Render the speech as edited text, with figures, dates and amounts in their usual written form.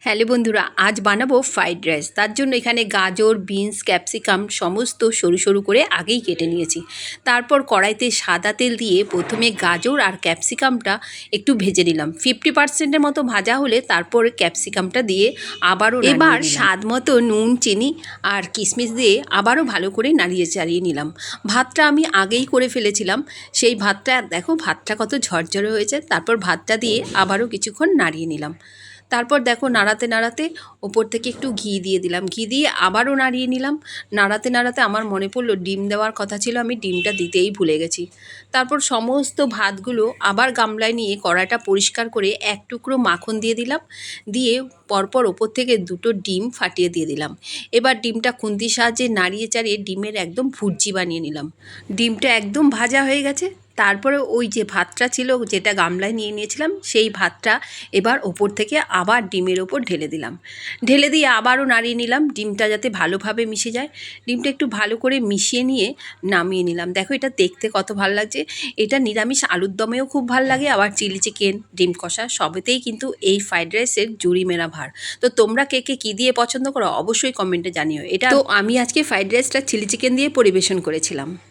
Hello বন্ধুরা, আজ বানাবো ফ্রাইড রাইস। তার জন্য এখানে গাজর, বিনস, ক্যাপসিকাম সমস্ত সরু সরু করে আগেই কেটে নিয়েছি। তারপর কড়াইতে সাদা তেল দিয়ে প্রথমে গাজর আর ক্যাপসিকামটা একটু ভেজে নিলাম। 50% মতো ভাজা হলে তারপর ক্যাপসিকামটা দিয়ে আবারও এবার স্বাদ মতো নুন, চিনি আর কিশমিশ দিয়ে আবারও ভালো করে নাড়িয়ে চাড়িয়ে নিলাম। ভাতটা আমি আগেই করে ফেলেছিলাম, সেই ভাতটা দেখো ভাতটা কত ঝরঝরে হয়েছে। তারপর ভাতটা দিয়ে আবারও কিছুক্ষণ নাড়িয়ে নিলাম। তারপর দেখো নাড়াতে নাড়াতে ওপর থেকে একটু ঘি দিয়ে দিলাম, ঘি দিয়ে আবারও নাড়িয়ে নিলাম। নাড়াতে নাড়াতে আমার মনে পড়লো ডিম দেওয়ার কথা ছিল, আমি ডিমটা দিতেই ভুলে গেছি। তারপর সমস্ত ভাতগুলো আবার গামলায় নিয়ে কড়াইটা পরিষ্কার করে এক টুকরো মাখন দিয়ে দিলাম, দিয়ে পরপর ওপর থেকে দুটো ডিম ফাটিয়ে দিয়ে দিলাম। এবার ডিমটা খুন্তির সাহায্যে নাড়িয়ে চাড়িয়ে ডিমের একদম ভুর্জি বানিয়ে নিলাম। ডিমটা একদম ভাজা হয়ে গেছে। তারপরে ওই যে ভাতটা ছিল যেটা গামলায় নিয়ে নিয়েছিলাম, সেই ভাতটা এবার ওপর থেকে আবার ডিমের ওপর ঢেলে দিলাম। ঢেলে দিয়ে আবারও নাড়িয়ে নিলাম, ডিমটা যাতে ভালোভাবে মিশে যায়। ডিমটা একটু ভালো করে মিশিয়ে নিয়ে নামিয়ে নিলাম। দেখো এটা দেখতে কত ভালো লাগছে। এটা নিরামিষ আলুর দমেও খুব ভালো লাগে, আবার চিলি চিকেন, ডিম কষা সবেতেই কিন্তু এই ফ্রাইড রাইসের জুড়ি মেরা ভার। তো তোমরা কে কে কী দিয়ে পছন্দ করো অবশ্যই কমেন্টে জানিও। এটা তো আমি আজকে ফ্রাইড রাইসটা চিলি চিকেন দিয়ে পরিবেশন করেছিলাম।